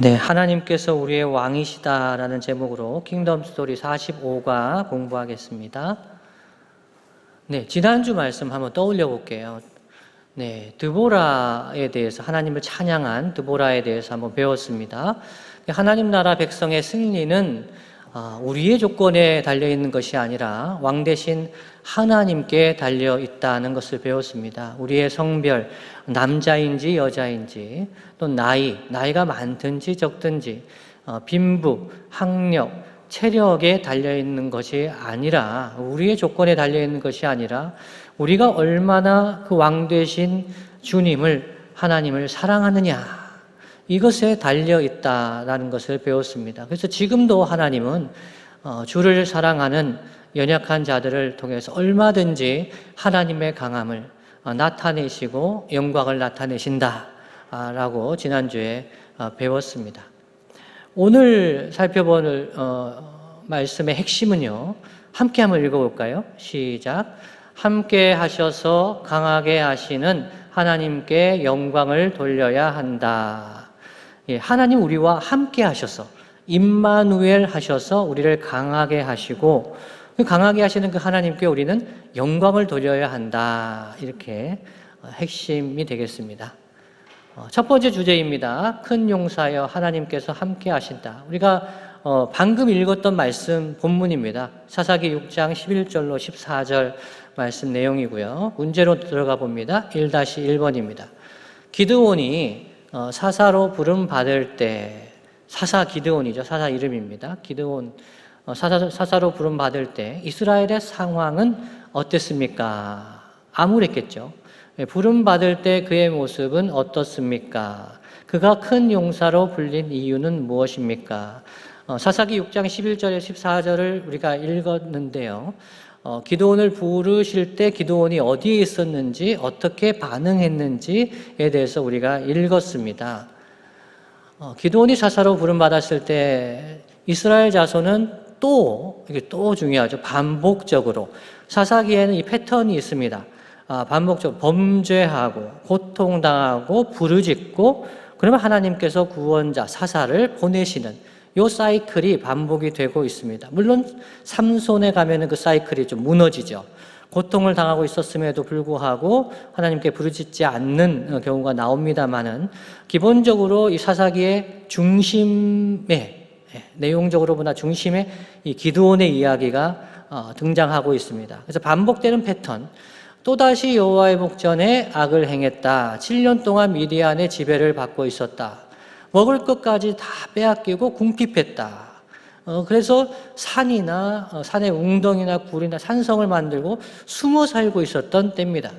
네, 하나님께서 우리의 왕이시다라는 제목으로 킹덤 스토리 45과 공부하겠습니다. 네, 지난주 말씀 한번 떠올려 볼게요. 네, 드보라에 대해서 하나님을 찬양한 드보라에 대해서 한번 배웠습니다. 하나님 나라 백성의 승리는 우리의 조건에 달려 있는 것이 아니라 왕 대신 하나님께 달려 있다는 것을 배웠습니다. 우리의 성별, 남자인지 여자인지, 또 나이가 많든지 적든지, 빈부, 학력, 체력에 달려 있는 것이 아니라, 우리의 조건에 달려 있는 것이 아니라 우리가 얼마나 그 왕 되신 주님을, 하나님을 사랑하느냐, 이것에 달려 있다라는 것을 배웠습니다. 그래서 지금도 하나님은 주를 사랑하는 연약한 자들을 통해서 얼마든지 하나님의 강함을 나타내시고 영광을 나타내신다라고 지난주에 배웠습니다. 오늘 살펴볼 말씀의 핵심은요, 함께 한번 읽어볼까요? 시작. 함께 하셔서 강하게 하시는 하나님께 영광을 돌려야 한다. 예, 하나님 우리와 함께 하셔서, 임마누엘 하셔서 우리를 강하게 하시고, 강하게 하시는 그 하나님께 우리는 영광을 돌려야 한다. 이렇게 핵심이 되겠습니다. 첫 번째 주제입니다. 큰 용사여 하나님께서 함께 하신다. 우리가 방금 읽었던 말씀 본문입니다. 사사기 6장 11절로 14절 말씀 내용이고요. 문제로 들어가 봅니다. 1-1번입니다. 기드온이 사사로 부름 받을 때, 사사 기드온이죠. 사사 이름입니다. 기드온 사사로 부름 받을 때 이스라엘의 상황은 어땠습니까? 암울했겠죠. 부름 받을 때 그의 모습은 어떻습니까? 그가 큰 용사로 불린 이유는 무엇입니까? 사사기 6장 11절에 14절을 우리가 읽었는데요. 기드온을 부르실 때 기드온이 어디에 있었는지, 어떻게 반응했는지에 대해서 우리가 읽었습니다. 기드온이 사사로 부름받았을 때 이스라엘 자손은 이게 또 중요하죠. 반복적으로. 사사기에는 이 패턴이 있습니다. 반복적으로 범죄하고, 고통당하고, 부르짖고, 그러면 하나님께서 구원자, 사사를 보내시는 요 사이클이 반복이 되고 있습니다. 물론 삼손에 가면은 그 사이클이 좀 무너지죠. 고통을 당하고 있었음에도 불구하고 하나님께 부르짖지 않는 경우가 나옵니다만은, 기본적으로 이 사사기의 중심에, 내용적으로 보나 중심에 이 기드온의 이야기가 등장하고 있습니다. 그래서 반복되는 패턴. 또다시 여호와의 목전에 악을 행했다. 7년 동안 미디안의 지배를 받고 있었다. 먹을 것까지 다 빼앗기고 궁핍했다. 그래서 산의 웅덩이나 굴이나 산성을 만들고 숨어 살고 있었던 때입니다.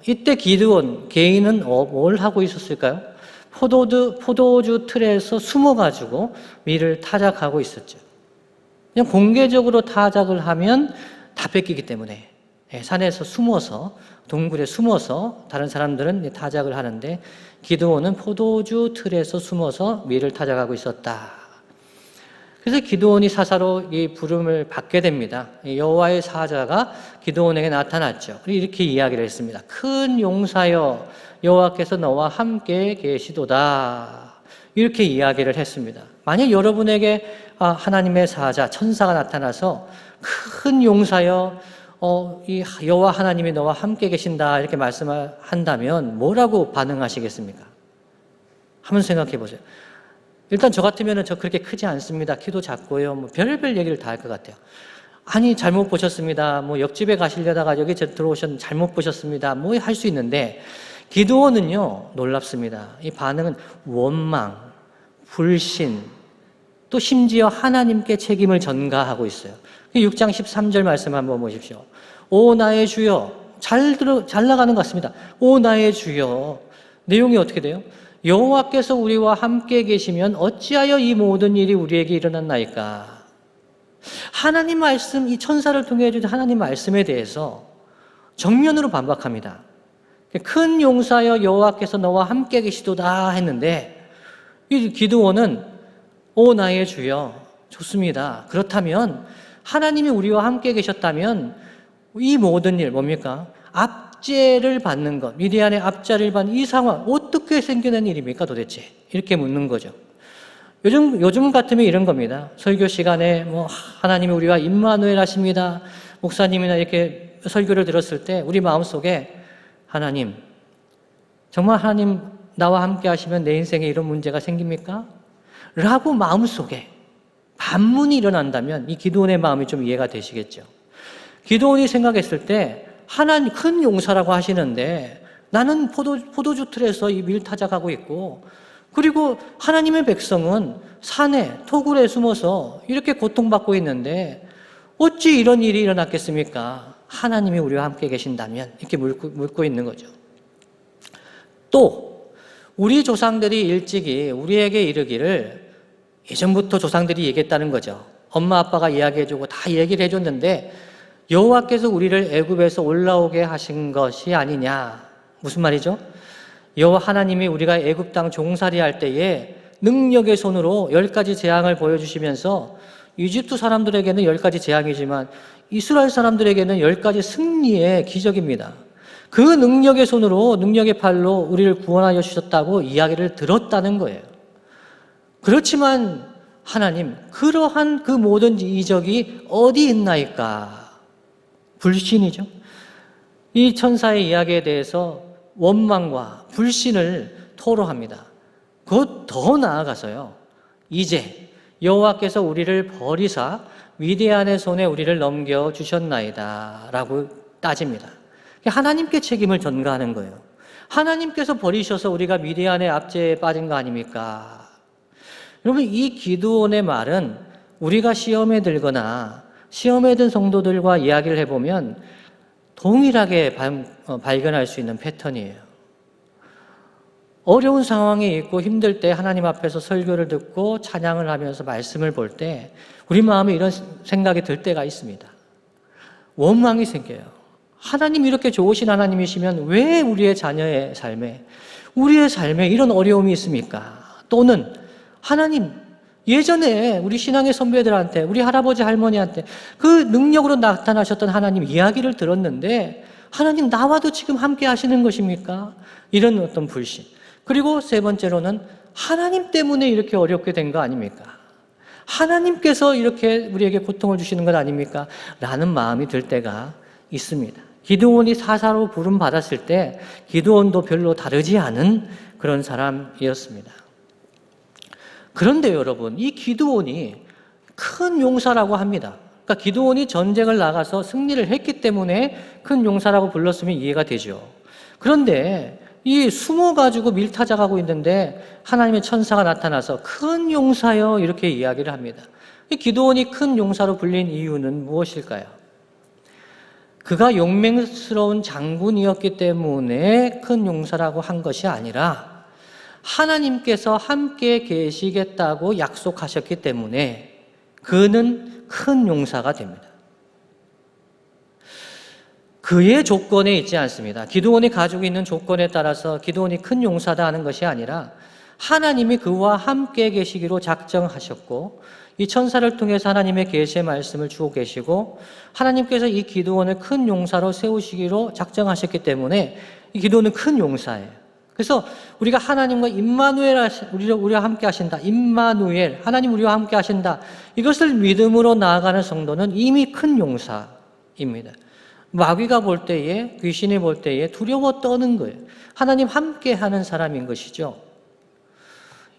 이때 기드온 개인은 뭘 하고 있었을까요? 포도주 틀에서 숨어가지고 밀을 타작하고 있었죠. 그냥 공개적으로 타작을 하면 다 뺏기기 때문에 산에서 숨어서, 동굴에 숨어서 다른 사람들은 타작을 하는데, 기드온은 포도주 틀에서 숨어서 밀을 타작하고 있었다. 그래서 기드온이 사사로 이 부름을 받게 됩니다. 여호와의 사자가 기드온에게 나타났죠. 이렇게 이야기를 했습니다. 큰 용사여 여호와께서 너와 함께 계시도다. 이렇게 이야기를 했습니다. 만약 여러분에게 하나님의 사자, 천사가 나타나서 큰 용사여 이 여호와 하나님이 너와 함께 계신다 이렇게 말씀을 한다면 뭐라고 반응하시겠습니까? 한번 생각해 보세요. 일단 저 같으면 저 그렇게 크지 않습니다. 키도 작고요. 뭐 별별 얘기를 다 할 것 같아요. 아니 잘못 보셨습니다. 뭐 옆집에 가시려다가 여기 들어오셨는데 잘못 보셨습니다. 뭐 할 수 있는데, 기드온은요 놀랍습니다. 이 반응은 원망, 불신, 또 심지어 하나님께 책임을 전가하고 있어요. 6장 13절 말씀 한번 보십시오. 오 나의 주여. 잘 나가는 것 같습니다. 오 나의 주여. 내용이 어떻게 돼요? 여호와께서 우리와 함께 계시면 어찌하여 이 모든 일이 우리에게 일어났나이까? 하나님 말씀, 이 천사를 통해 해준 하나님 말씀에 대해서 정면으로 반박합니다. 큰 용사여 여호와께서 너와 함께 계시도다 했는데, 이 기드온은 오 나의 주여. 좋습니다. 그렇다면 하나님이 우리와 함께 계셨다면 이 모든 일 뭡니까? 압제를 받는 것, 미디안의 압제를 받는 이 상황 어떻게 생겨난 일입니까 도대체? 이렇게 묻는 거죠. 요즘 같으면 이런 겁니다. 설교 시간에 뭐 하나님이 우리와 임마누엘 하십니다. 목사님이나 이렇게 설교를 들었을 때 우리 마음속에 하나님, 정말 하나님 나와 함께 하시면 내 인생에 이런 문제가 생깁니까? 라고 마음속에 반문이 일어난다면 이 기드온의 마음이 좀 이해가 되시겠죠. 기드온이 생각했을 때 하나님 큰 용사라고 하시는데 나는 포도주 틀에서 이 밀 타작하고 있고, 그리고 하나님의 백성은 산에 토굴에 숨어서 이렇게 고통받고 있는데 어찌 이런 일이 일어났겠습니까? 하나님이 우리와 함께 계신다면, 이렇게 묻고 있는 거죠. 또 우리 조상들이 일찍이 우리에게 이르기를, 예전부터 조상들이 얘기했다는 거죠. 엄마 아빠가 이야기해주고 다 얘기를 해줬는데 여호와께서 우리를 애굽에서 올라오게 하신 것이 아니냐. 무슨 말이죠? 여호와 하나님이 우리가 애굽 땅 종살이 할 때에 능력의 손으로 10가지 재앙을 보여주시면서 이집트 사람들에게는 10가지 재앙이지만 이스라엘 사람들에게는 10가지 승리의 기적입니다. 그 능력의 손으로, 능력의 팔로 우리를 구원하여 주셨다고 이야기를 들었다는 거예요. 그렇지만 하나님, 그러한 그 모든 이적이 어디 있나이까? 불신이죠. 이 천사의 이야기에 대해서 원망과 불신을 토로합니다. 곧 더 나아가서요, 이제 여호와께서 우리를 버리사 미디안의 손에 우리를 넘겨주셨나이다 라고 따집니다. 하나님께 책임을 전가하는 거예요. 하나님께서 버리셔서 우리가 미디안의 압제에 빠진 거 아닙니까? 여러분, 이 기드온의 말은 우리가 시험에 들거나 시험에 든 성도들과 이야기를 해보면 동일하게 발견할 수 있는 패턴이에요. 어려운 상황에 있고 힘들 때 하나님 앞에서 설교를 듣고 찬양을 하면서 말씀을 볼 때 우리 마음에 이런 생각이 들 때가 있습니다. 원망이 생겨요. 하나님 이렇게 좋으신 하나님이시면 왜 우리의 자녀의 삶에, 우리의 삶에 이런 어려움이 있습니까? 또는 하나님, 예전에 우리 신앙의 선배들한테, 우리 할아버지 할머니한테 그 능력으로 나타나셨던 하나님 이야기를 들었는데 하나님 나와도 지금 함께 하시는 것입니까? 이런 어떤 불신. 그리고 세 번째로는 하나님 때문에 이렇게 어렵게 된 거 아닙니까? 하나님께서 이렇게 우리에게 고통을 주시는 것 아닙니까? 라는 마음이 들 때가 있습니다. 기드온이 사사로 부름 받았을 때 기드온도 별로 다르지 않은 그런 사람이었습니다. 그런데 여러분, 이 기드온이 큰 용사라고 합니다. 그러니까 기드온이 전쟁을 나가서 승리를 했기 때문에 큰 용사라고 불렀으면 이해가 되죠. 그런데 이 숨어가지고 밀타작하고 있는데 하나님의 천사가 나타나서 큰 용사여 이렇게 이야기를 합니다. 이 기드온이 큰 용사로 불린 이유는 무엇일까요? 그가 용맹스러운 장군이었기 때문에 큰 용사라고 한 것이 아니라 하나님께서 함께 계시겠다고 약속하셨기 때문에 그는 큰 용사가 됩니다. 그의 조건에 있지 않습니다. 기드온이 가지고 있는 조건에 따라서 기드온이 큰 용사다 하는 것이 아니라 하나님이 그와 함께 계시기로 작정하셨고 이 천사를 통해서 하나님의 계시의 말씀을 주고 계시고 하나님께서 이 기드온을 큰 용사로 세우시기로 작정하셨기 때문에 이 기드온은 큰 용사예요. 그래서 우리가 하나님과 임마누엘, 우리와 함께 하신다. 임마누엘, 하나님 우리와 함께 하신다. 이것을 믿음으로 나아가는 성도는 이미 큰 용사입니다. 마귀가 볼 때에, 귀신이 볼 때에 두려워 떠는 거예요. 하나님 함께 하는 사람인 것이죠.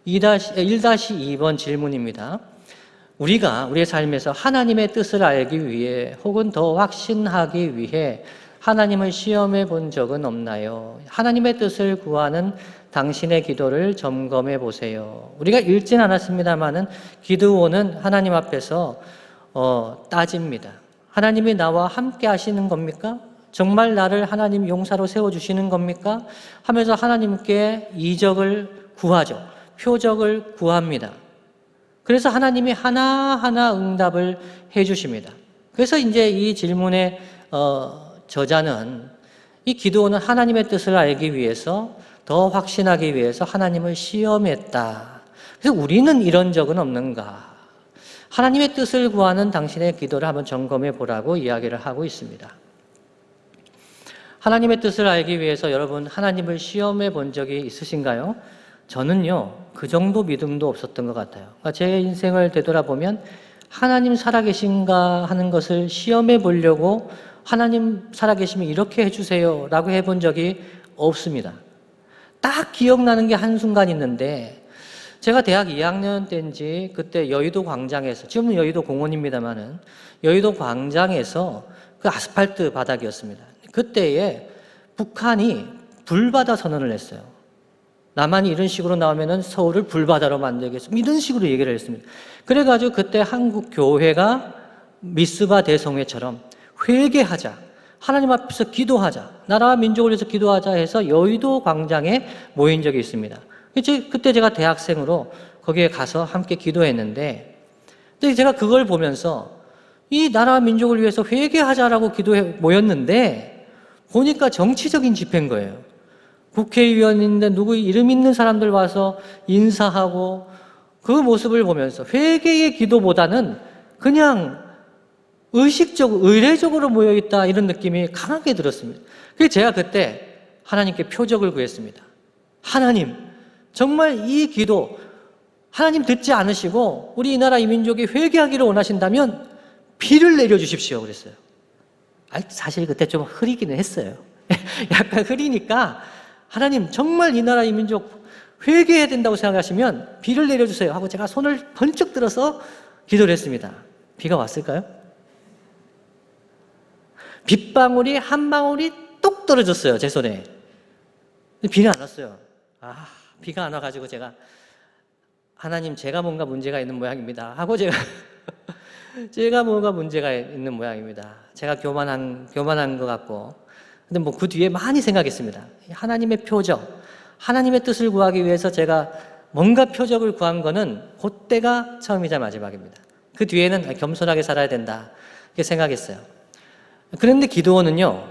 1-2번 질문입니다. 우리가 우리의 삶에서 하나님의 뜻을 알기 위해 혹은 더 확신하기 위해 하나님을 시험해 본 적은 없나요? 하나님의 뜻을 구하는 당신의 기도를 점검해 보세요. 우리가 읽진 않았습니다만은 기드온은 하나님 앞에서 따집니다. 하나님이 나와 함께 하시는 겁니까? 정말 나를 하나님 용사로 세워주시는 겁니까? 하면서 하나님께 이적을 구하죠. 표적을 구합니다. 그래서 하나님이 하나하나 응답을 해주십니다. 그래서 이제 이 질문의 저자는 이 기드온은 하나님의 뜻을 알기 위해서 더 확신하기 위해서 하나님을 시험했다. 그래서 우리는 이런 적은 없는가? 하나님의 뜻을 구하는 당신의 기도를 한번 점검해 보라고 이야기를 하고 있습니다. 하나님의 뜻을 알기 위해서 여러분 하나님을 시험해 본 적이 있으신가요? 저는요, 그 정도 믿음도 없었던 것 같아요. 그러니까 제 인생을 되돌아보면 하나님 살아계신가 하는 것을 시험해 보려고 하나님 살아계시면 이렇게 해주세요 라고 해본 적이 없습니다. 딱 기억나는 게 한순간 있는데, 제가 대학 2학년 때인지 그때 여의도 광장에서, 지금은 여의도 공원입니다만은 여의도 광장에서 그 아스팔트 바닥이었습니다. 그때에 북한이 불바다 선언을 했어요. 남한이 이런 식으로 나오면은 서울을 불바다로 만들겠습니다. 이런 식으로 얘기를 했습니다. 그래가지고 그때 한국 교회가 미스바 대성회처럼 회개하자, 하나님 앞에서 기도하자, 나라와 민족을 위해서 기도하자 해서 여의도 광장에 모인 적이 있습니다. 그때 제가 대학생으로 거기에 가서 함께 기도했는데, 근데 제가 그걸 보면서 이 나라와 민족을 위해서 회개하자라고 기도해 모였는데 보니까 정치적인 집회인 거예요. 국회의원인데 누구 이름 있는 사람들 와서 인사하고, 그 모습을 보면서 회개의 기도보다는 그냥 의식적으로, 의례적으로 모여있다, 이런 느낌이 강하게 들었습니다. 그래서 제가 그때 하나님께 표적을 구했습니다. 하나님, 정말 이 기도 하나님 듣지 않으시고 우리 이 나라 이 민족이 회개하기를 원하신다면 비를 내려주십시오 그랬어요. 사실 그때 좀 흐리기는 했어요. 약간 흐리니까 하나님, 정말 이 나라 이 민족 회개해야 된다고 생각하시면 비를 내려주세요 하고 제가 손을 번쩍 들어서 기도를 했습니다. 비가 왔을까요? 빗방울이 한 방울이 똑 떨어졌어요, 제 손에. 근데 비는 안 왔어요. 비가 안 와가지고 제가, 하나님, 제가 뭔가 문제가 있는 모양입니다 하고 제가 뭔가 문제가 있는 모양입니다. 제가 교만한 것 같고. 근데 뭐 그 뒤에 많이 생각했습니다. 하나님의 표적, 하나님의 뜻을 구하기 위해서 제가 뭔가 표적을 구한 거는 그때가 처음이자 마지막입니다. 그 뒤에는 겸손하게 살아야 된다, 이렇게 생각했어요. 그런데 기드온은요,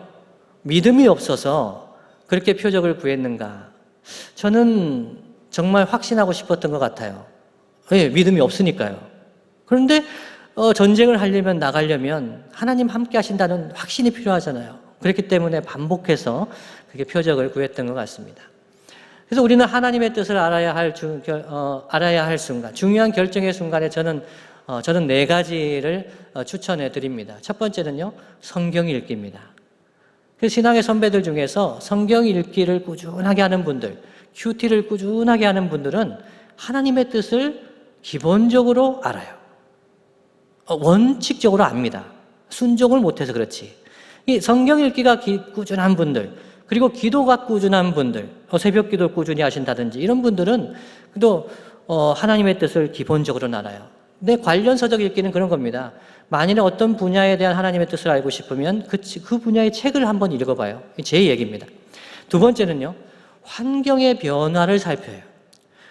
믿음이 없어서 그렇게 표적을 구했는가? 저는 정말 확신하고 싶었던 것 같아요. 왜? 믿음이 없으니까요. 그런데 전쟁을 하려면, 나가려면 하나님 함께 하신다는 확신이 필요하잖아요. 그렇기 때문에 반복해서 그렇게 표적을 구했던 것 같습니다. 그래서 우리는 하나님의 뜻을 알아야 할 순간, 중요한 결정의 순간에 저는 4가지를 추천해 드립니다. 첫 번째는요, 성경 읽기입니다. 그래서 신앙의 선배들 중에서 성경 읽기를 꾸준하게 하는 분들, 큐티를 꾸준하게 하는 분들은 하나님의 뜻을 기본적으로 알아요. 원칙적으로 압니다. 순종을 못해서 그렇지. 이 성경 읽기가 꾸준한 분들, 그리고 기도가 꾸준한 분들, 새벽 기도를 꾸준히 하신다든지 이런 분들은 또 하나님의 뜻을 기본적으로 알아요. 근데 관련 서적 읽기는 그런 겁니다. 만일에 어떤 분야에 대한 하나님의 뜻을 알고 싶으면 그 분야의 책을 한번 읽어봐요. 제 얘기입니다. 두 번째는요, 환경의 변화를 살펴요.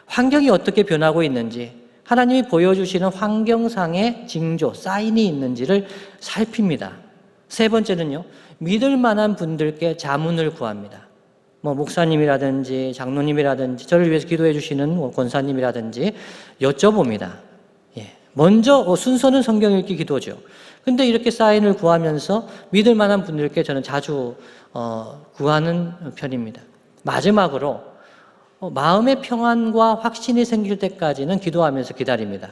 환경이 어떻게 변하고 있는지, 하나님이 보여주시는 환경상의 징조, 사인이 있는지를 살핍니다. 세 번째는요, 믿을 만한 분들께 자문을 구합니다. 목사님이라든지 장로님이라든지 저를 위해서 기도해 주시는 권사님이라든지 여쭤봅니다. 먼저 순서는 성경 읽기 기도죠. 근데 이렇게 사인을 구하면서 믿을 만한 분들께 저는 자주 구하는 편입니다. 마지막으로 마음의 평안과 확신이 생길 때까지는 기도하면서 기다립니다.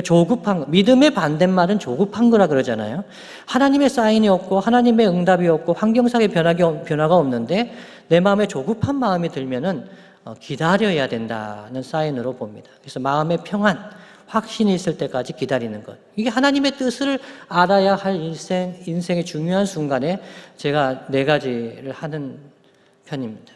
조급한, 믿음의 반대말은 조급한 거라 그러잖아요. 하나님의 사인이 없고 하나님의 응답이 없고 환경상의 변화가 없는데 내 마음에 조급한 마음이 들면은 기다려야 된다는 사인으로 봅니다. 그래서 마음의 평안, 확신이 있을 때까지 기다리는 것. 이게 하나님의 뜻을 알아야 할 인생의 중요한 순간에 제가 4가지를 하는 편입니다.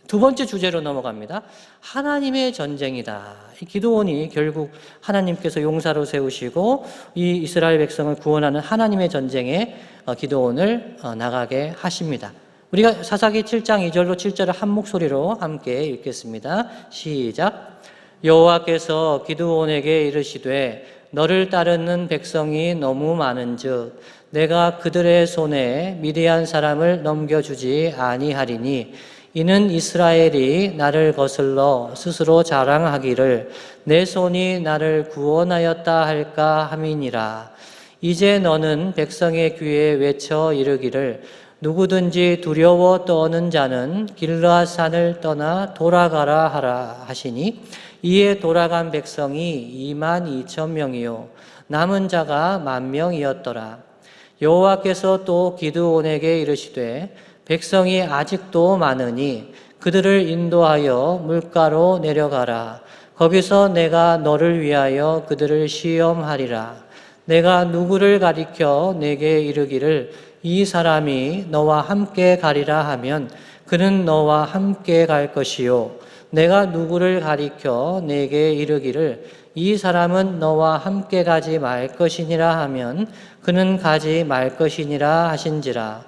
두 번째 주제로 넘어갑니다. 하나님의 전쟁이다. 이 기드온이 결국 하나님께서 용사로 세우시고 이 이스라엘 백성을 구원하는 하나님의 전쟁에 기드온을 나가게 하십니다. 우리가 사사기 7장 2절로 7절을 한 목소리로 함께 읽겠습니다. 시작. 여호와께서 기드온에게 이르시되 너를 따르는 백성이 너무 많은즉 내가 그들의 손에 미디안 사람을 넘겨주지 아니하리니 이는 이스라엘이 나를 거슬러 스스로 자랑하기를 내 손이 나를 구원하였다 할까 함이니라. 이제 너는 백성의 귀에 외쳐 이르기를 누구든지 두려워 떠는 자는 길르앗 산을 떠나 돌아가라 하라 하시니 이에 돌아간 백성이 22,000명이요 남은 자가 10,000명이었더라. 여호와께서 또 기드온에게 이르시되 백성이 아직도 많으니 그들을 인도하여 물가로 내려가라. 거기서 내가 너를 위하여 그들을 시험하리라. 내가 누구를 가리켜 내게 이르기를 이 사람이 너와 함께 가리라 하면 그는 너와 함께 갈 것이요 내가 누구를 가리켜 내게 이르기를 이 사람은 너와 함께 가지 말 것이니라 하면 그는 가지 말 것이니라 하신지라.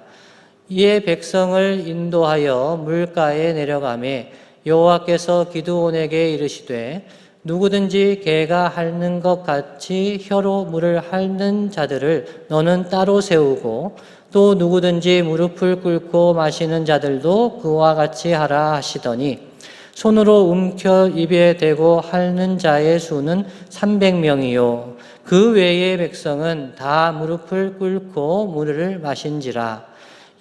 이에 백성을 인도하여 물가에 내려가매 여호와께서 기드온에게 이르시되 누구든지 개가 핥는 것 같이 혀로 물을 핥는 자들을 너는 따로 세우고 또 누구든지 무릎을 꿇고 마시는 자들도 그와 같이 하라 하시더니 손으로 움켜 입에 대고 핥는 자의 수는 300명이요 그 외의 백성은 다 무릎을 꿇고 물을 마신지라.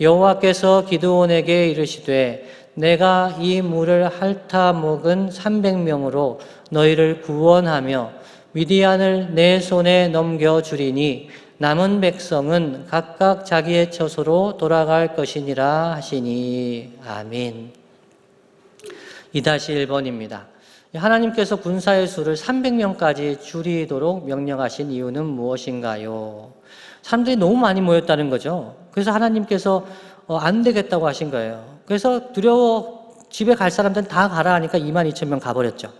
여호와께서 기드온에게 이르시되 내가 이 물을 핥아 먹은 300명으로 너희를 구원하며 미디안을 내 손에 넘겨주리니 남은 백성은 각각 자기의 처소로 돌아갈 것이니라 하시니. 아멘. 2-1번입니다. 하나님께서 군사의 수를 300명까지 줄이도록 명령하신 이유는 무엇인가요? 사람들이 너무 많이 모였다는 거죠. 그래서 하나님께서 안 되겠다고 하신 거예요. 그래서 두려워 집에 갈 사람들은 다 가라 하니까 22,000명 가버렸죠.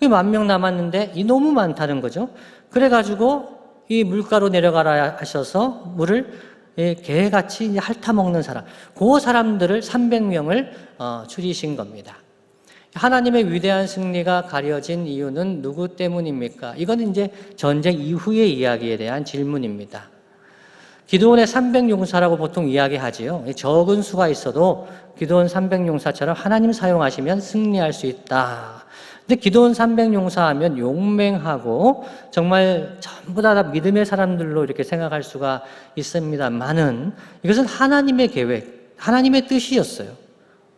10,000명 남았는데 이 너무 많다는 거죠. 그래가지고 이 물가로 내려가라 하셔서 물을 개같이 핥아먹는 사람, 그 사람들을 300명을 줄이신 겁니다. 하나님의 위대한 승리가 가려진 이유는 누구 때문입니까? 이건 이제 전쟁 이후의 이야기에 대한 질문입니다. 기드온의 300용사라고 보통 이야기하지요. 적은 수가 있어도 기드온 300용사처럼 하나님 사용하시면 승리할 수 있다. 근데 기드온 300용사 하면 용맹하고 정말 전부 다 믿음의 사람들로 이렇게 생각할 수가 있습니다만은 이것은 하나님의 계획, 하나님의 뜻이었어요.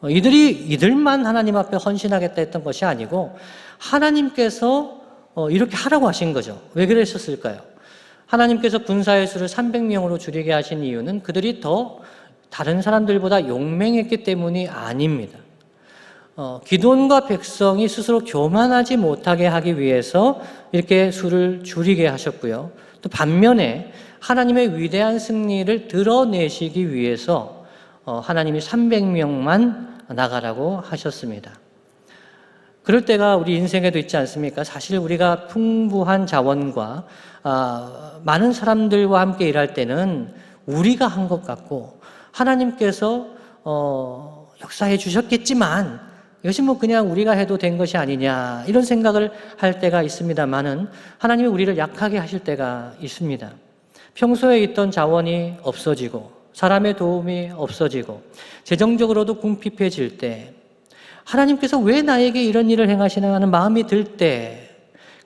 이들만 하나님 앞에 헌신하겠다 했던 것이 아니고 하나님께서 이렇게 하라고 하신 거죠. 왜 그랬었을까요? 하나님께서 군사의 수를 300명으로 줄이게 하신 이유는 그들이 더 다른 사람들보다 용맹했기 때문이 아닙니다. 기드온과 백성이 스스로 교만하지 못하게 하기 위해서 이렇게 수를 줄이게 하셨고요. 또 반면에 하나님의 위대한 승리를 드러내시기 위해서 하나님이 300명만 나가라고 하셨습니다. 그럴 때가 우리 인생에도 있지 않습니까? 사실 우리가 풍부한 자원과 많은 사람들과 함께 일할 때는 우리가 한 것 같고 하나님께서 역사해 주셨겠지만 이것이 뭐 그냥 우리가 해도 된 것이 아니냐 이런 생각을 할 때가 있습니다만은 하나님이 우리를 약하게 하실 때가 있습니다. 평소에 있던 자원이 없어지고 사람의 도움이 없어지고 재정적으로도 궁핍해질 때 하나님께서 왜 나에게 이런 일을 행하시나 하는 마음이 들 때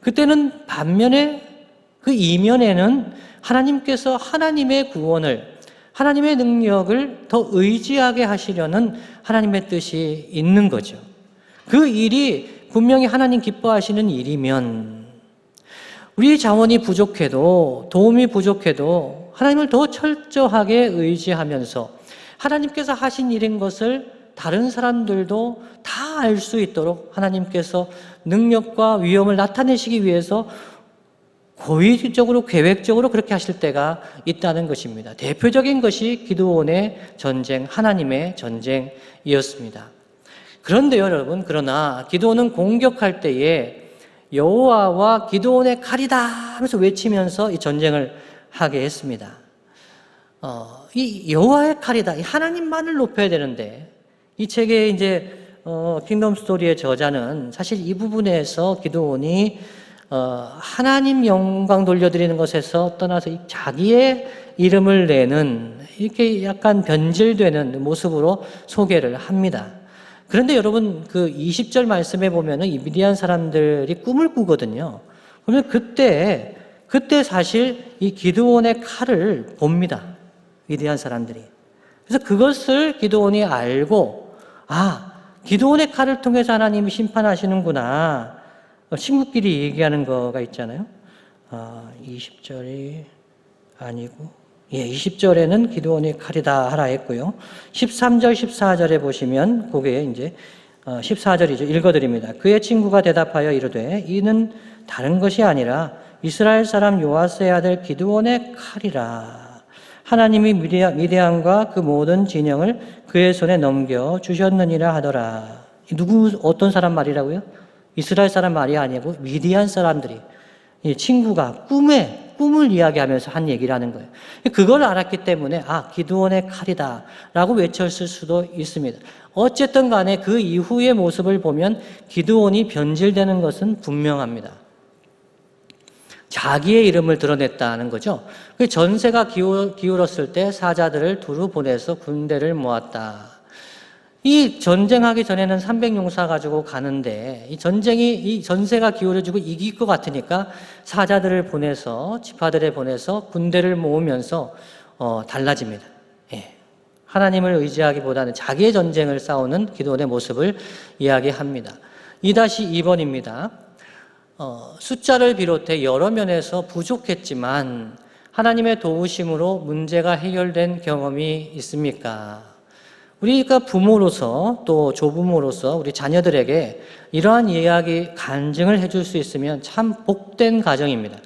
그때는 반면에 그 이면에는 하나님께서 하나님의 구원을 하나님의 능력을 더 의지하게 하시려는 하나님의 뜻이 있는 거죠. 그 일이 분명히 하나님 기뻐하시는 일이면 우리 자원이 부족해도 도움이 부족해도 하나님을 더 철저하게 의지하면서 하나님께서 하신 일인 것을 다른 사람들도 다 알 수 있도록 하나님께서 능력과 위엄을 나타내시기 위해서 고의적으로 계획적으로 그렇게 하실 때가 있다는 것입니다. 대표적인 것이 기드온의 전쟁, 하나님의 전쟁이었습니다. 그런데요, 여러분, 그러나 기드온은 공격할 때에 여호와와 기드온의 칼이다 하면서 외치면서 이 전쟁을 하게 했습니다. 이 여호와의 칼이다, 이 하나님만을 높여야 되는데 이 책의 이제 킹덤 스토리의 저자는 사실 이 부분에서 기드온이 하나님 영광 돌려드리는 것에서 떠나서 자기의 이름을 내는 이렇게 약간 변질되는 모습으로 소개를 합니다. 그런데 여러분 그 20절 말씀에 보면은 이 미디안 사람들이 꿈을 꾸거든요. 그러면 그때 사실 이 기드온의 칼을 봅니다. 미디안 사람들이. 그래서 그것을 기드온이 알고, 기드온의 칼을 통해서 하나님이 심판하시는구나. 친구끼리 얘기하는 거가 있잖아요. 20절이 아니고, 20절에는 기드온의 칼이다 하라 했고요. 13절, 14절에 보시면, 그게 이제 14절이죠. 읽어드립니다. 그의 친구가 대답하여 이르되 이는 다른 것이 아니라 이스라엘 사람 요아스의 아들 기드온의 칼이라. 하나님이 미디안과 그 모든 진영을 그의 손에 넘겨 주셨느니라 하더라. 어떤 사람 말이라고요? 이스라엘 사람 말이 아니고 미디안 사람들이, 이 친구가 꿈을 이야기하면서 한 얘기라는 거예요. 그걸 알았기 때문에 기드온의 칼이다 라고 외쳤을 수도 있습니다. 어쨌든 간에 그 이후의 모습을 보면 기드온이 변질되는 것은 분명합니다. 자기의 이름을 드러냈다는 거죠. 전세가 기울었을 때 사자들을 두루 보내서 군대를 모았다. 이 전쟁하기 전에는 300용사 가지고 가는데 이 전세가 기울어지고 이길 것 같으니까 사자들을 보내서 지파들에 보내서 군대를 모으면서 달라집니다. 하나님을 의지하기보다는 자기의 전쟁을 싸우는 기드온의 모습을 이야기합니다. 2-2번입니다. 숫자를 비롯해 여러 면에서 부족했지만 하나님의 도우심으로 문제가 해결된 경험이 있습니까? 우리가 부모로서 또 조부모로서 우리 자녀들에게 이러한 이야기 간증을 해줄 수 있으면 참 복된 가정입니다.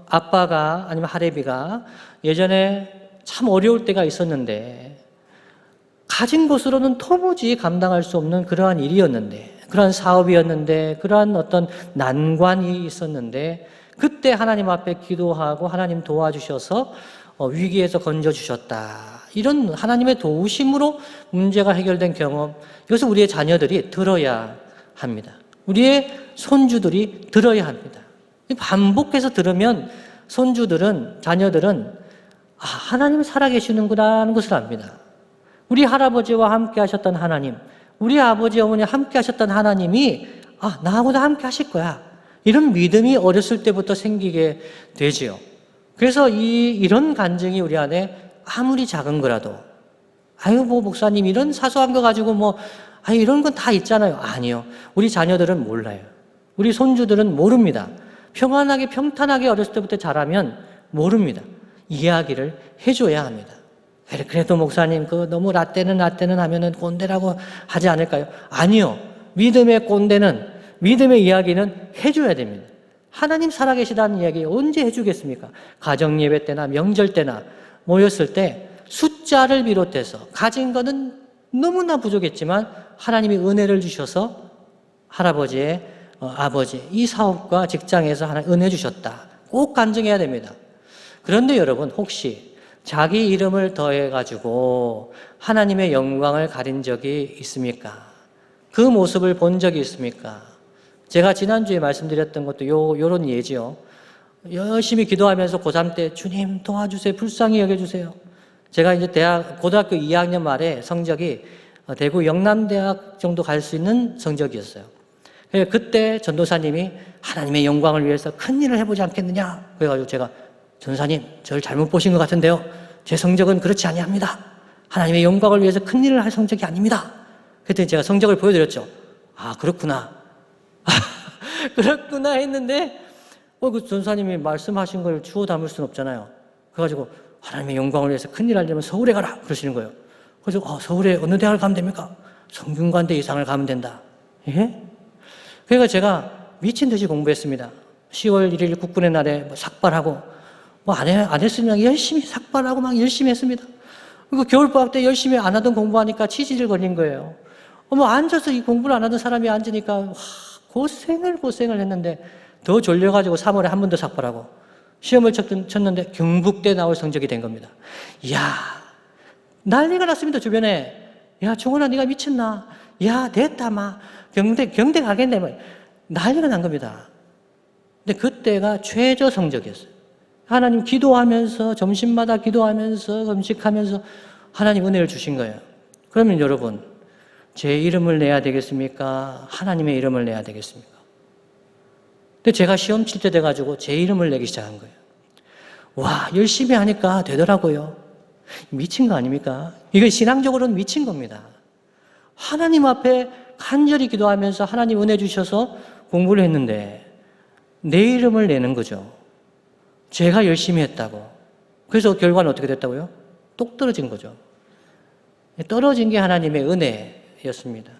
아빠가 아니면 할애비가 예전에 참 어려울 때가 있었는데 가진 것으로는 도무지 감당할 수 없는 그러한 일이었는데, 그러한 사업이었는데, 그러한 어떤 난관이 있었는데 그때 하나님 앞에 기도하고 하나님 도와주셔서 위기에서 건져주셨다. 이런 하나님의 도우심으로 문제가 해결된 경험, 이것을 우리의 자녀들이 들어야 합니다. 우리의 손주들이 들어야 합니다. 반복해서 들으면 자녀들은 하나님이 살아계시는구나 하는 것을 압니다. 우리 할아버지와 함께 하셨던 하나님, 우리 아버지 어머니 함께 하셨던 하나님이 나하고도 함께 하실 거야. 이런 믿음이 어렸을 때부터 생기게 되지요. 그래서 이런 간증이 우리 안에 아무리 작은 거라도, 목사님 이런 사소한 거 가지고 이런 건 다 있잖아요. 아니요. 우리 자녀들은 몰라요. 우리 손주들은 모릅니다. 평탄하게 어렸을 때부터 자라면 모릅니다. 이야기를 해줘야 합니다. 그래도 목사님 너무 라떼는 하면은 꼰대라고 하지 않을까요? 아니요. 믿음의 이야기는 해줘야 됩니다. 하나님 살아계시다는 이야기 언제 해주겠습니까? 가정예배 때나 명절 때나 모였을 때 숫자를 비롯해서 가진 거는 너무나 부족했지만 하나님이 은혜를 주셔서 할아버지의 아버지 이 사업과 직장에서 하나님 은혜 주셨다. 꼭 간증해야 됩니다. 그런데 여러분, 혹시 자기 이름을 더해가지고 하나님의 영광을 가린 적이 있습니까? 그 모습을 본 적이 있습니까? 제가 지난주에 말씀드렸던 것도 요런 예지요. 열심히 기도하면서 고3 때 주님 도와주세요. 불쌍히 여겨주세요. 제가 이제 고등학교 2학년 말에 성적이 대구 영남대학 정도 갈 수 있는 성적이었어요. 그때 전도사님이 하나님의 영광을 위해서 큰 일을 해보지 않겠느냐. 그래가지고 제가 전도사님 저를 잘못 보신 것 같은데요. 제 성적은 그렇지 아니합니다. 하나님의 영광을 위해서 큰 일을 할 성적이 아닙니다. 그랬더니 제가 성적을 보여드렸죠. 그렇구나. 그렇구나 했는데 그 전사님이 말씀하신 걸 주워 담을 수는 없잖아요. 그래가지고 하나님의 영광을 위해서 큰일 하려면 서울에 가라 그러시는 거예요. 그래서 서울에 어느 대학을 가면 됩니까? 성균관대 이상을 가면 된다. 그러니까 제가 미친 듯이 공부했습니다. 10월 1일 국군의 날에 삭발하고 안 했으면 열심히 삭발하고 막 열심히 했습니다. 그리고 겨울방학 때 열심히 안 하던 공부하니까 치질이 걸린 거예요. 앉아서 이 공부를 안 하던 사람이 앉으니까 고생을 했는데 더 졸려가지고 3월에 한 번 더 삭발하고 시험을 쳤는데 경북대 나올 성적이 된 겁니다. 이야, 난리가 났습니다, 주변에. 야, 종원아, 네가 미쳤나? 야, 됐다, 경대 가겠네. 난리가 난 겁니다. 근데 그때가 최저 성적이었어요. 하나님 기도하면서, 점심마다 기도하면서, 금식하면서 하나님 은혜를 주신 거예요. 그러면 여러분, 제 이름을 내야 되겠습니까? 하나님의 이름을 내야 되겠습니까? 근데 제가 시험 칠 때 돼가지고 제 이름을 내기 시작한 거예요. 열심히 하니까 되더라고요. 미친 거 아닙니까? 이거 신앙적으로는 미친 겁니다. 하나님 앞에 간절히 기도하면서 하나님 은혜 주셔서 공부를 했는데 내 이름을 내는 거죠. 제가 열심히 했다고. 그래서 결과는 어떻게 됐다고요? 똑 떨어진 거죠. 떨어진 게 하나님의 은혜였습니다.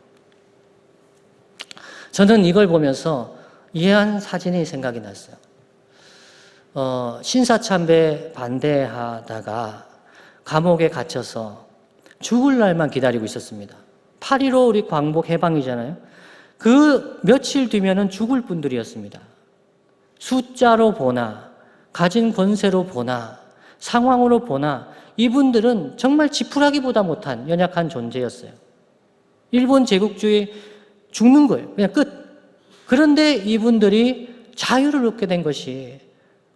저는 이걸 보면서 이해한 사진이 생각이 났어요. 신사참배 반대하다가 감옥에 갇혀서 죽을 날만 기다리고 있었습니다. 8.15 우리 광복 해방이잖아요. 그 며칠 뒤면은 죽을 분들이었습니다. 숫자로 보나, 가진 권세로 보나, 상황으로 보나, 이분들은 정말 지푸라기보다 못한 연약한 존재였어요. 일본 제국주의 죽는 거예요. 그냥 끝. 그런데 이분들이 자유를 얻게 된 것이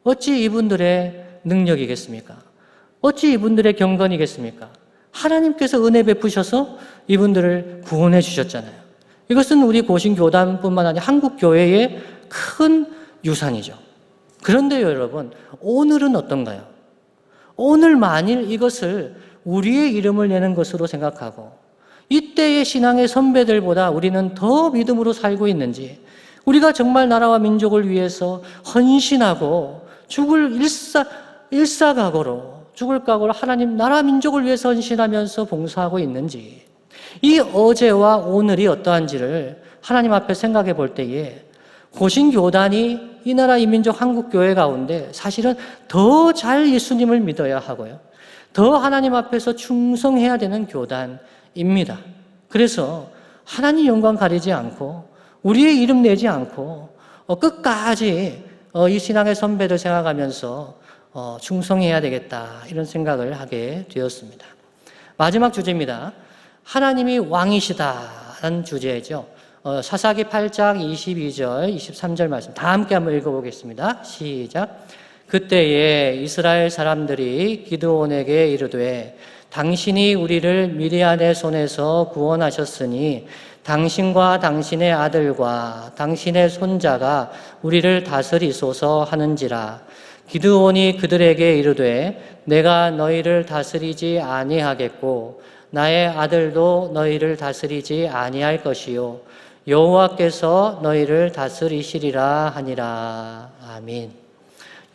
어찌 이분들의 능력이겠습니까? 어찌 이분들의 경건이겠습니까? 하나님께서 은혜 베푸셔서 이분들을 구원해 주셨잖아요. 이것은 우리 고신교단뿐만 아니라 한국교회의 큰 유산이죠. 그런데 여러분, 오늘은 어떤가요? 오늘 만일 이것을 우리의 이름을 내는 것으로 생각하고 이때의 신앙의 선배들보다 우리는 더 믿음으로 살고 있는지, 우리가 정말 나라와 민족을 위해서 헌신하고 죽을 일사각오로 죽을 각오로 하나님 나라 민족을 위해서 헌신하면서 봉사하고 있는지, 이 어제와 오늘이 어떠한지를 하나님 앞에 생각해 볼 때에 고신교단이 이 나라 이민족 한국교회 가운데 사실은 더 잘 예수님을 믿어야 하고요, 더 하나님 앞에서 충성해야 되는 교단입니다. 그래서 하나님 영광 가리지 않고 우리의 이름 내지 않고 끝까지 이 신앙의 선배들 생각하면서 충성해야 되겠다, 이런 생각을 하게 되었습니다. 마지막 주제입니다. 하나님이 왕이시다라는 주제죠. 사사기 8장 22절, 23절 말씀 다 함께 한번 읽어보겠습니다. 시작. 그때에 이스라엘 사람들이 기드온에게 이르되 당신이 우리를 미디안의 손에서 구원하셨으니 당신과 당신의 아들과 당신의 손자가 우리를 다스리소서 하는지라. 기드온이 그들에게 이르되 내가 너희를 다스리지 아니하겠고 나의 아들도 너희를 다스리지 아니할 것이요 여호와께서 너희를 다스리시리라 하니라. 아멘.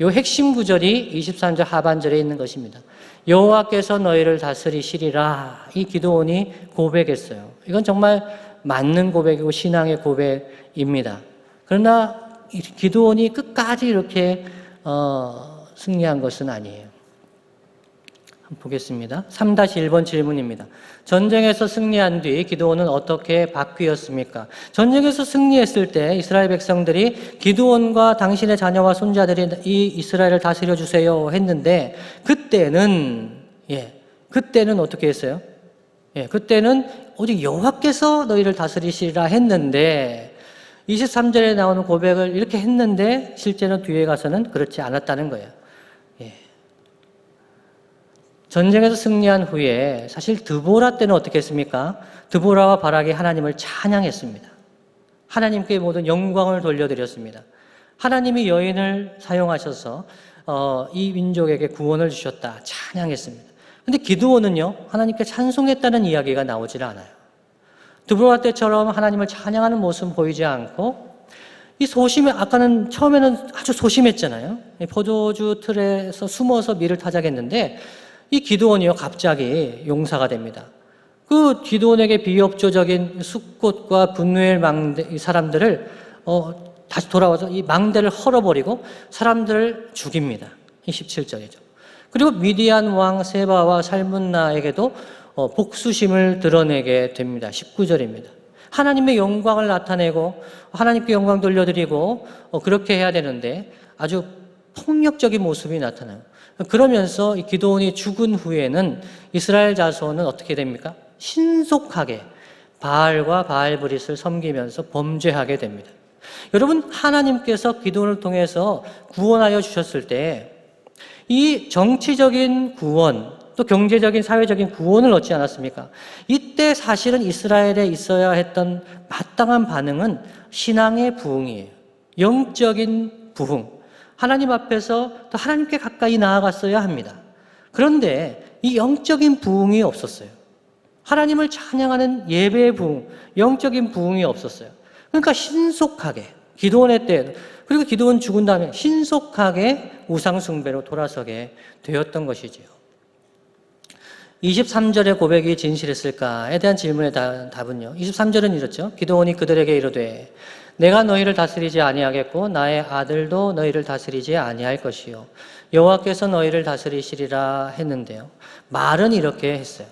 이 핵심 구절이 23절 하반절에 있는 것입니다. 여호와께서 너희를 다스리시리라, 이 기드온이 고백했어요. 이건 정말 맞는 고백이고 신앙의 고백입니다. 그러나 기드온이 끝까지 이렇게 승리한 것은 아니에요. 한번 보겠습니다. 3-1번 질문입니다. 전쟁에서 승리한 뒤 기드온은 어떻게 바뀌었습니까? 전쟁에서 승리했을 때 이스라엘 백성들이 기드온과 당신의 자녀와 손자들이 이 이스라엘을 다스려 주세요 했는데, 그때는 어떻게 했어요? 그때는 오직 여호와께서 너희를 다스리시리라 했는데, 23절에 나오는 고백을 이렇게 했는데 실제는 뒤에 가서는 그렇지 않았다는 거예요. 전쟁에서 승리한 후에 사실 드보라 때는 어떻게 했습니까? 드보라와 바락이 하나님을 찬양했습니다. 하나님께 모든 영광을 돌려드렸습니다. 하나님이 여인을 사용하셔서 이 민족에게 구원을 주셨다 찬양했습니다. 그런데 기드온은요, 하나님께 찬송했다는 이야기가 나오질 않아요. 드보라 때처럼 하나님을 찬양하는 모습은 보이지 않고, 이 아까는 처음에는 아주 소심했잖아요. 포도주 틀에서 숨어서 밀을 타작했는데 이 기드온이요 갑자기 용사가 됩니다. 그 기드온에게 비협조적인 숫곳과 분노의 이 사람들을 다시 돌아와서 이 망대를 헐어버리고 사람들을 죽입니다. 27절이죠. 그리고 미디안 왕 세바와 살문나에게도 복수심을 드러내게 됩니다. 19절입니다. 하나님의 영광을 나타내고 하나님께 영광 돌려드리고 그렇게 해야 되는데 아주 폭력적인 모습이 나타나요. 그러면서 이 기드온이 죽은 후에는 이스라엘 자손은 어떻게 됩니까? 신속하게 바알과 바알브릿을 섬기면서 범죄하게 됩니다. 여러분, 하나님께서 기드온을 통해서 구원하여 주셨을 때 이 정치적인 구원, 또 경제적인 사회적인 구원을 얻지 않았습니까? 이때 사실은 이스라엘에 있어야 했던 마땅한 반응은 신앙의 부흥이에요. 영적인 부흥. 하나님 앞에서 또 하나님께 가까이 나아갔어야 합니다. 그런데 이 영적인 부흥이 없었어요. 하나님을 찬양하는 예배의 부흥, 영적인 부흥이 없었어요. 그러니까 신속하게 기드온의 때, 그리고 기드온 죽은 다음에 신속하게 우상 숭배로 돌아서게 되었던 것이지요. 23절의 고백이 진실했을까에 대한 질문의 답은요. 23절은 이렇죠. 기드온이 그들에게 이르되 내가 너희를 다스리지 아니하겠고 나의 아들도 너희를 다스리지 아니할 것이요 여호와께서 너희를 다스리시리라 했는데요. 말은 이렇게 했어요.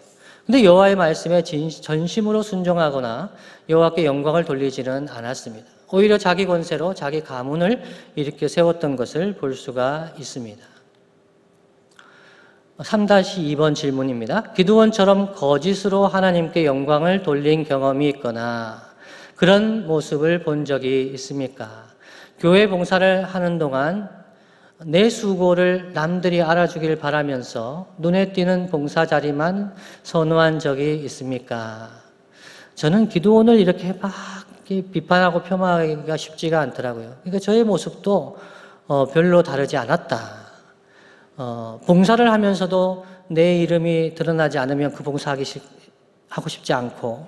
근데 여호와의 말씀에 전심으로 순종하거나 여호와께 영광을 돌리지는 않았습니다. 오히려 자기 권세로 자기 가문을 일으켜 세웠던 것을 볼 수가 있습니다. 3-2번 질문입니다. 기드온처럼 거짓으로 하나님께 영광을 돌린 경험이 있거나 그런 모습을 본 적이 있습니까? 교회 봉사를 하는 동안 내 수고를 남들이 알아주길 바라면서 눈에 띄는 봉사 자리만 선호한 적이 있습니까? 저는 기드온을 이렇게 막 비판하고 폄하하기가 쉽지가 않더라고요. 그러니까 저의 모습도 별로 다르지 않았다. 봉사를 하면서도 내 이름이 드러나지 않으면 그 하고 싶지 않고,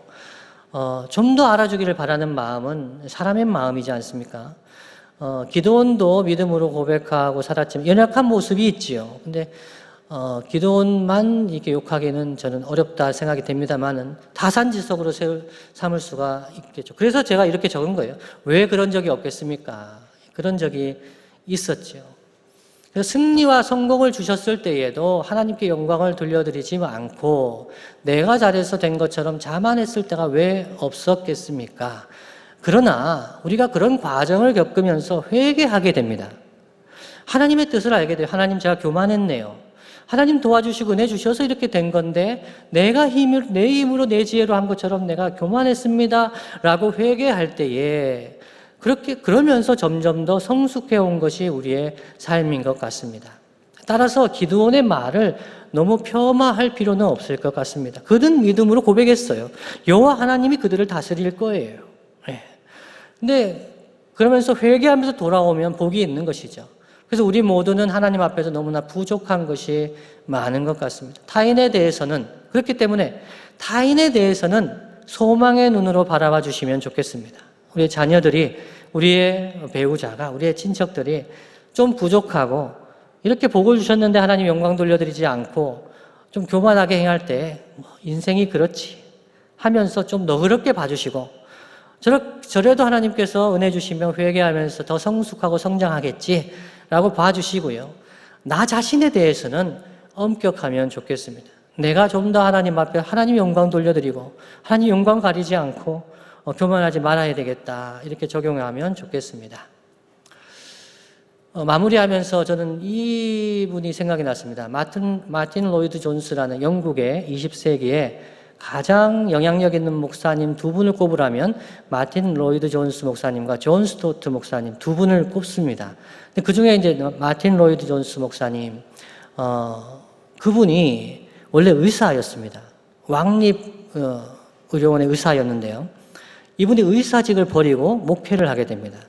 좀 더 알아주기를 바라는 마음은 사람의 마음이지 않습니까? 기드온도 믿음으로 고백하고 살았지만 연약한 모습이 있지요. 근데 기드온만 이렇게 욕하기는 저는 어렵다 생각이 됩니다만은 타산지석으로 삼을 수가 있겠죠. 그래서 제가 이렇게 적은 거예요. 왜 그런 적이 없겠습니까? 그런 적이 있었죠. 그래서 승리와 성공을 주셨을 때에도 하나님께 영광을 돌려드리지 않고 내가 잘해서 된 것처럼 자만했을 때가 왜 없었겠습니까? 그러나 우리가 그런 과정을 겪으면서 회개하게 됩니다. 하나님의 뜻을 알게 돼요. 하나님, 제가 교만했네요. 하나님 도와주시고 은혜 주셔서 이렇게 된 건데 내가 내 힘으로 내 지혜로 한 것처럼 내가 교만했습니다 라고 회개할 때에 그러면서 점점 더 성숙해 온 것이 우리의 삶인 것 같습니다. 따라서 기드온의 말을 너무 폄하할 필요는 없을 것 같습니다. 그는 믿음으로 고백했어요. 여호와 하나님이 그들을 다스릴 거예요. 근데 그러면서 회개하면서 돌아오면 복이 있는 것이죠. 그래서 우리 모두는 하나님 앞에서 너무나 부족한 것이 많은 것 같습니다. 그렇기 때문에 타인에 대해서는 소망의 눈으로 바라봐 주시면 좋겠습니다. 우리의 자녀들이, 우리의 배우자가, 우리의 친척들이 좀 부족하고 이렇게 복을 주셨는데 하나님 영광 돌려드리지 않고 좀 교만하게 행할 때 인생이 그렇지 하면서 좀 너그럽게 봐주시고 저래도 하나님께서 은혜 주시면 회개하면서 더 성숙하고 성장하겠지라고 봐주시고요. 나 자신에 대해서는 엄격하면 좋겠습니다. 내가 좀 더 하나님 앞에 하나님 영광 돌려드리고 하나님 영광 가리지 않고 교만하지 말아야 되겠다 이렇게 적용하면 좋겠습니다. 마무리하면서 저는 이분이 생각이 났습니다. 마틴 로이드 존스라는 영국의 20세기에 가장 영향력 있는 목사님 두 분을 꼽으라면 마틴 로이드 존스 목사님과 존 스토트 목사님 두 분을 꼽습니다. 그 중에 이제 마틴 로이드 존스 목사님, 그분이 원래 의사였습니다. 왕립 의료원의 의사였는데요. 이분이 의사직을 버리고 목회를 하게 됩니다.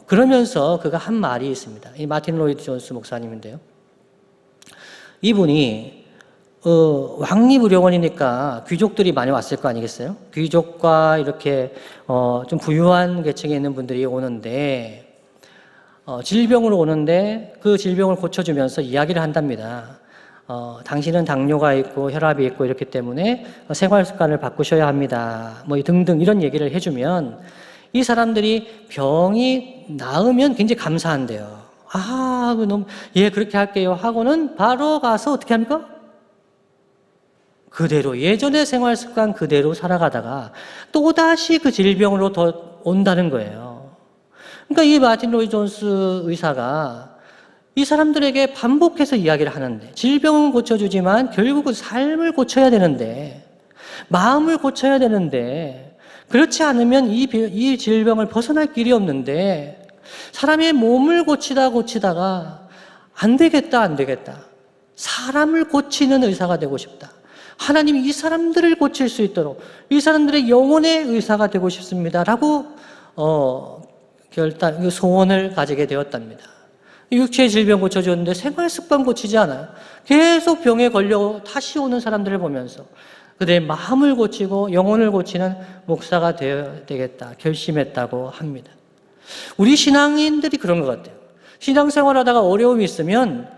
그러면서 그가 한 말이 있습니다. 이 마틴 로이드 존스 목사님인데요. 이분이 왕립의료원이니까 귀족들이 많이 왔을 거 아니겠어요? 귀족과 이렇게 좀 부유한 계층에 있는 분들이 오는데 질병으로 오는데 그 질병을 고쳐주면서 이야기를 한답니다. 당신은 당뇨가 있고 혈압이 있고 이렇기 때문에 생활 습관을 바꾸셔야 합니다. 뭐 등등 이런 얘기를 해주면 이 사람들이 병이 나으면 굉장히 감사한대요. 예, 그렇게 할게요 하고는 바로 가서 어떻게 합니까? 그대로 예전의 생활 습관 그대로 살아가다가 또다시 그 질병으로 더 온다는 거예요. 그러니까 이 마틴 로이 존스 의사가 이 사람들에게 반복해서 이야기를 하는데 질병은 고쳐주지만 결국은 삶을 고쳐야 되는데 마음을 고쳐야 되는데 그렇지 않으면 이 질병을 벗어날 길이 없는데 사람의 몸을 고치다가 안 되겠다. 사람을 고치는 의사가 되고 싶다. 하나님이 이 사람들을 고칠 수 있도록 이 사람들의 영혼의 의사가 되고 싶습니다 라고 소원을 가지게 되었답니다. 육체의 질병 고쳐줬는데 생활 습관 고치지 않아요. 계속 병에 걸려 다시 오는 사람들을 보면서 그들의 마음을 고치고 영혼을 고치는 목사가 되어야 되겠다 결심했다고 합니다. 우리 신앙인들이 그런 것 같아요. 신앙생활하다가 어려움이 있으면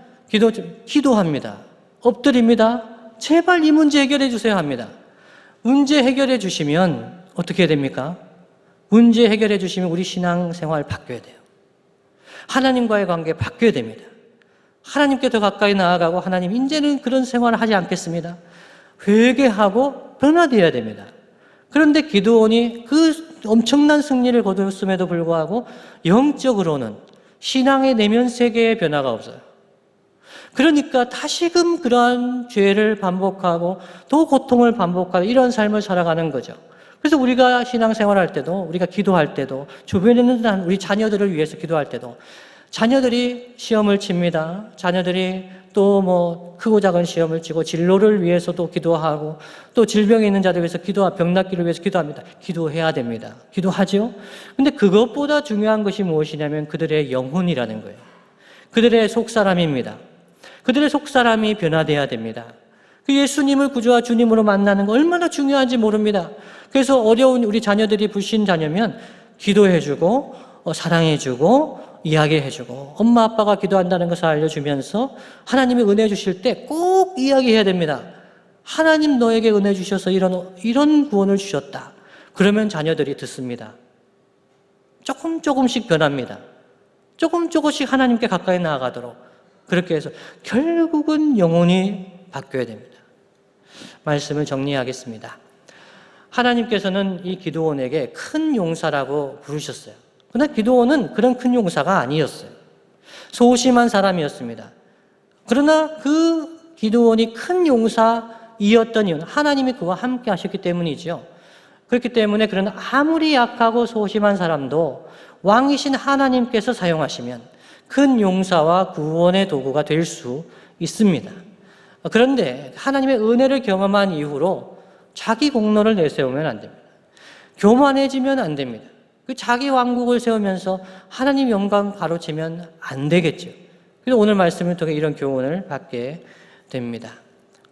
기도합니다. 엎드립니다. 제발 이 문제 해결해 주세요 합니다. 문제 해결해 주시면 어떻게 됩니까? 문제 해결해 주시면 우리 신앙생활 바뀌어야 돼요. 하나님과의 관계 바뀌어야 됩니다. 하나님께 더 가까이 나아가고 하나님 이제는 그런 생활을 하지 않겠습니다. 회개하고 변화되어야 됩니다. 그런데 기드온이 그 엄청난 승리를 거두었음에도 불구하고 영적으로는 신앙의 내면 세계의 변화가 없어요. 그러니까 다시금 그러한 죄를 반복하고 또 고통을 반복하고 이런 삶을 살아가는 거죠. 그래서 우리가 신앙생활할 때도 우리가 기도할 때도 주변에 있는 우리 자녀들을 위해서 기도할 때도 자녀들이 시험을 칩니다. 자녀들이 또 뭐 크고 작은 시험을 치고 진로를 위해서도 기도하고 또 질병에 있는 자들 위해서 병 낫기를 위해서 기도합니다. 기도해야 됩니다. 기도하죠. 근데 그것보다 중요한 것이 무엇이냐면 그들의 영혼이라는 거예요. 그들의 속사람입니다. 그들의 속사람이 변화돼야 됩니다. 그 예수님을 구주와 주님으로 만나는 거 얼마나 중요한지 모릅니다. 그래서 어려운 우리 자녀들이 불신 자녀면 기도해주고 사랑해주고 이야기해주고 엄마 아빠가 기도한다는 것을 알려주면서 하나님이 은혜 주실 때 꼭 이야기해야 됩니다. 하나님 너에게 은혜 주셔서 이런 구원을 주셨다. 그러면 자녀들이 듣습니다. 조금씩 변합니다. 조금씩 하나님께 가까이 나아가도록 그렇게 해서 결국은 영혼이 바뀌어야 됩니다. 말씀을 정리하겠습니다. 하나님께서는 이 기드온에게 큰 용사라고 부르셨어요. 그러나 기드온은 그런 큰 용사가 아니었어요. 소심한 사람이었습니다. 그러나 그 기드온이 큰 용사이었던 이유는 하나님이 그와 함께 하셨기 때문이죠. 그렇기 때문에 그런 아무리 약하고 소심한 사람도 왕이신 하나님께서 사용하시면 큰 용사와 구원의 도구가 될 수 있습니다. 그런데 하나님의 은혜를 경험한 이후로 자기 공로를 내세우면 안 됩니다. 교만해지면 안 됩니다. 그 자기 왕국을 세우면서 하나님 영광 가로채면 안 되겠죠. 그래서 오늘 말씀을 통해 이런 교훈을 받게 됩니다.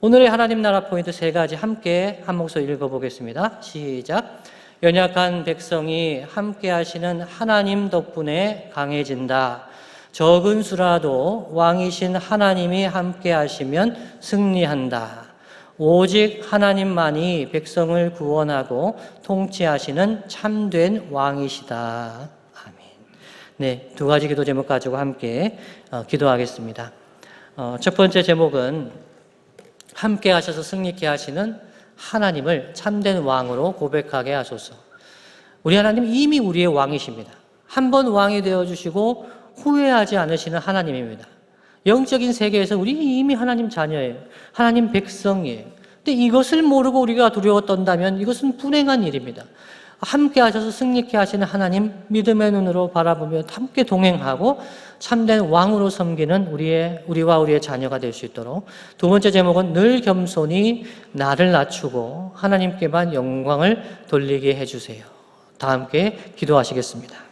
오늘의 하나님 나라 포인트 3가지 함께 한 목소리 읽어보겠습니다. 시작. 연약한 백성이 함께 하시는 하나님 덕분에 강해진다. 적은 수라도 왕이신 하나님이 함께 하시면 승리한다. 오직 하나님만이 백성을 구원하고 통치하시는 참된 왕이시다. 아멘. 네, 2가지 기도 제목 가지고 함께 기도하겠습니다. 첫 번째 제목은 함께 하셔서 승리케 하시는 하나님을 참된 왕으로 고백하게 하소서. 우리 하나님 이미 우리의 왕이십니다. 한 번 왕이 되어주시고 후회하지 않으시는 하나님입니다. 영적인 세계에서 우리 이미 하나님 자녀예요. 하나님 백성이에요. 근데 이것을 모르고 우리가 두려워 떤다면 이것은 불행한 일입니다. 함께 하셔서 승리케 하시는 하나님 믿음의 눈으로 바라보며 함께 동행하고 참된 왕으로 섬기는 우리와 우리의 자녀가 될 수 있도록. 2번째 제목은 늘 겸손히 나를 낮추고 하나님께만 영광을 돌리게 해주세요. 다 함께 기도하시겠습니다.